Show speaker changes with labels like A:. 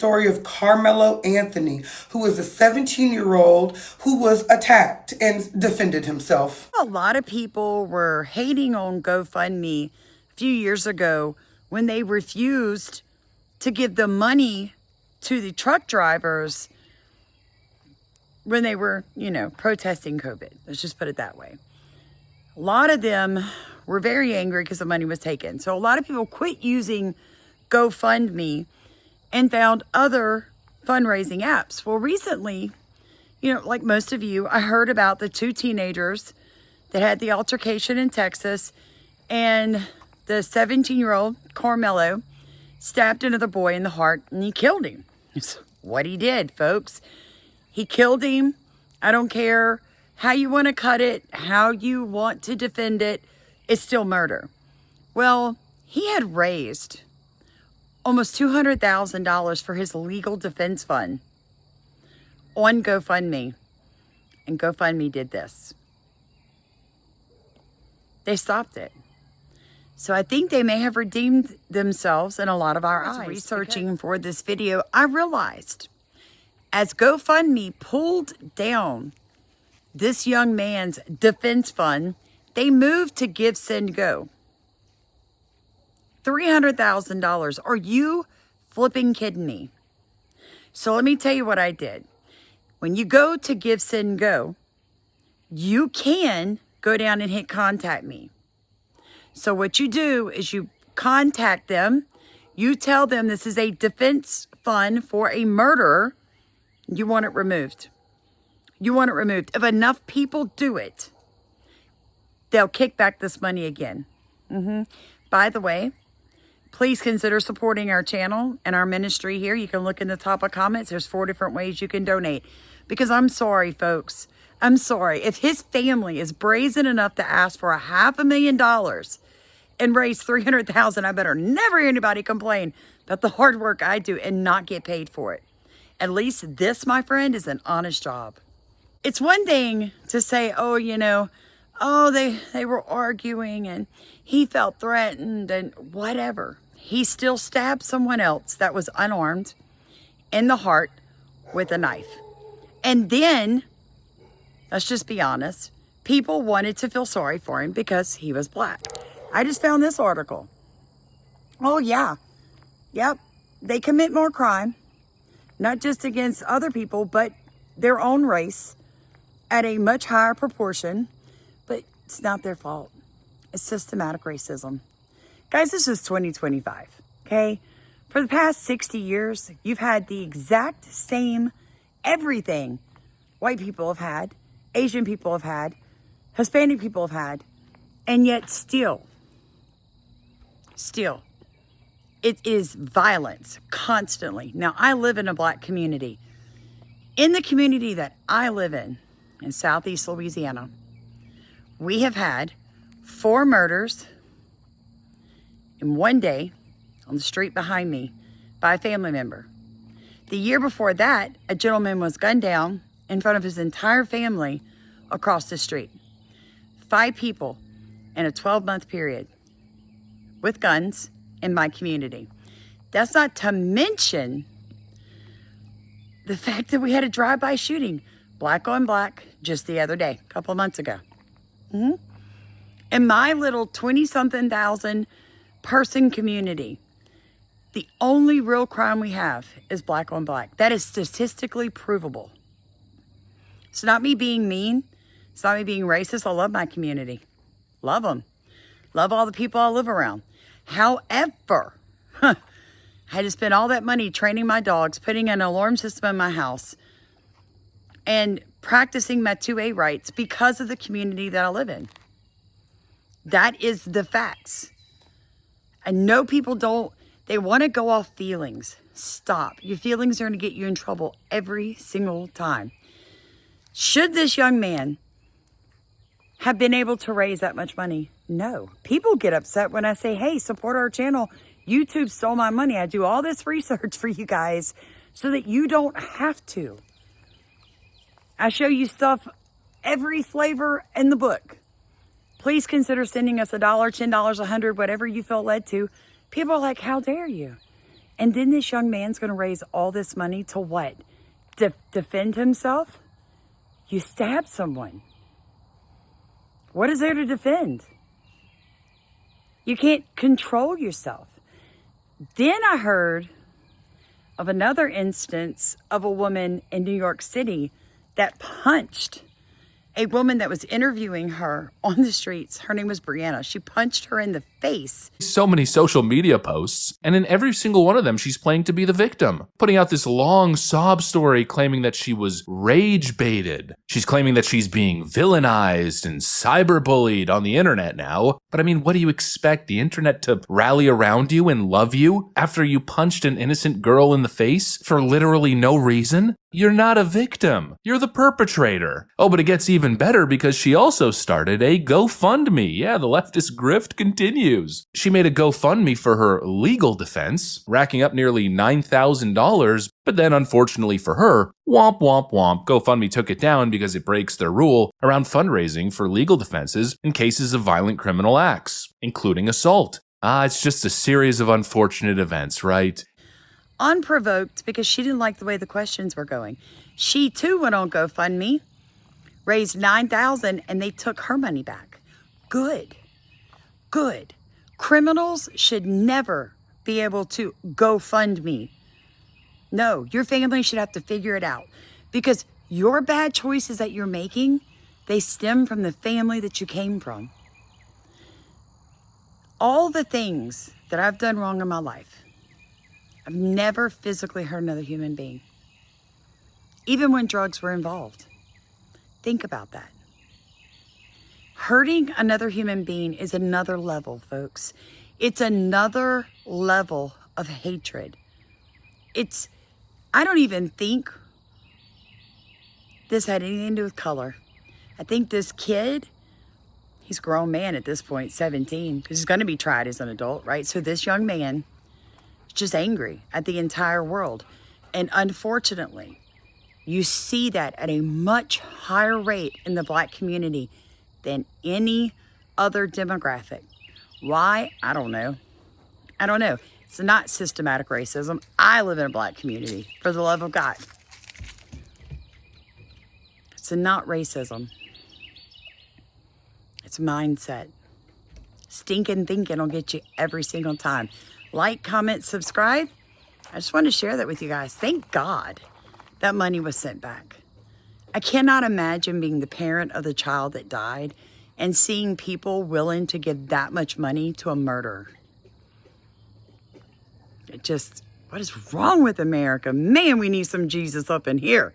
A: story of Karmelo Anthony, who is a 17-year-old who was attacked and defended himself.
B: A lot of people were hating on GoFundMe a few years ago when they refused to give the money to the truck drivers when they were, protesting COVID. Let's just put it that way. A lot of them were very angry because the money was taken. So a lot of people quit using GoFundMe and found other fundraising apps. Well, recently, like most of you, I heard about the two teenagers that had the altercation in Texas, and the 17-year-old Karmelo stabbed another boy in the heart and he killed him. It's what he did, folks. He killed him. I don't care how you want to cut it, how you want to defend it. It's still murder. Well, he had raised almost $200,000 for his legal defense fund on GoFundMe. And GoFundMe did this. They stopped it. So I think they may have redeemed themselves in a lot of our eyes. Researching for this video, I realized as GoFundMe pulled down this young man's defense fund, they moved to GiveSendGo. $300,000. Are you flipping kidding me? So let me tell you what I did. When you go to GiveSendGo, you can go down and hit contact me. So what you do is you contact them. You tell them this is a defense fund for a murderer. You want it removed. You want it removed. If enough people do it, they'll kick back this money again. By the way, please consider supporting our channel and our ministry here. You can look in the top of comments. There's 4 different ways you can donate. Because I'm sorry, folks. I'm sorry. If his family is brazen enough to ask for $500,000 and raise $300,000, I better never hear anybody complain about the hard work I do and not get paid for it. At least this, my friend, is an honest job. It's one thing to say, they were arguing and he felt threatened and whatever. He still stabbed someone else that was unarmed in the heart with a knife. And then, let's just be honest, people wanted to feel sorry for him because he was black. I just found this article. Oh, yeah. Yep. They commit more crime, not just against other people, but their own race at a much higher proportion. But it's not their fault. It's systematic racism. Guys, this is 2025, okay? For the past 60 years, you've had the exact same everything white people have had, Asian people have had, Hispanic people have had, and yet still, it is violence constantly. Now, I live in a black community. In the community that I live in Southeast Louisiana, we have had 4 murders in one day on the street behind me by a family member. The year before that, a gentleman was gunned down in front of his entire family across the street. 5 people in a 12-month period with guns in my community. That's not to mention the fact that we had a drive-by shooting, black on black, just the other day, a couple of months ago. In my little 20-something thousand person community, the only real crime we have is black on black. That is statistically provable. It's not me being mean. It's not me being racist. I love my community. Love them. Love all the people I live around. However, I had to spend all that money training my dogs, putting an alarm system in my house, and practicing my 2A rights because of the community that I live in. That is the facts. I know people they want to go off feelings. Stop. Your feelings are going to get you in trouble every single time. Should this young man have been able to raise that much money? No. People get upset when I say, hey, support our channel. YouTube stole my money. I do all this research for you guys so that you don't have to. I show you stuff, every flavor in the book. Please consider sending us $1, $10, $100, whatever you feel led to. People are like, how dare you? And then this young man's going to raise all this money to what? Defend himself? You stabbed someone. What is there to defend? You can't control yourself. Then I heard of another instance of a woman in New York City that punched a woman that was interviewing her on the streets. Her name was Brianna. She punched her in the face.
C: So many social media posts, and in every single one of them, she's playing to be the victim, putting out this long sob story claiming that she was rage baited. She's claiming that she's being villainized and cyberbullied on the internet now. But I mean, what do you expect? The internet to rally around you and love you after you punched an innocent girl in the face for literally no reason? You're not a victim. You're the perpetrator. Oh, but it gets even better because she also started a GoFundMe. Yeah, the leftist grift continues. She made a GoFundMe for her legal defense, racking up nearly $9,000. But then, unfortunately for her, womp womp womp, GoFundMe took it down because it breaks their rule around fundraising for legal defenses in cases of violent criminal acts, including assault. It's just a series of unfortunate events, right?
B: Unprovoked because she didn't like the way the questions were going. She too went on GoFundMe, raised $9,000, and they took her money back. Good. Good. Criminals should never be able to GoFundMe. No, your family should have to figure it out because your bad choices that you're making, they stem from the family that you came from. All the things that I've done wrong in my life, I've never physically hurt another human being, even when drugs were involved. Think about that. Hurting another human being is another level, folks. It's another level of hatred. I don't even think this had anything to do with color. I think this kid, he's a grown man at this point, 17, because he's going to be tried as an adult, right? So this young man is just angry at the entire world. And unfortunately, you see that at a much higher rate in the Black community than any other demographic. Why? I don't know. It's not systematic racism. I live in a Black community, for the love of God. It's not racism. It's mindset. Stinking thinking will get you every single time. Like, comment, subscribe. I just want to share that with you guys. Thank God that money was sent back. I cannot imagine being the parent of the child that died and seeing people willing to give that much money to a murderer. What is wrong with America? Man, we need some Jesus up in here.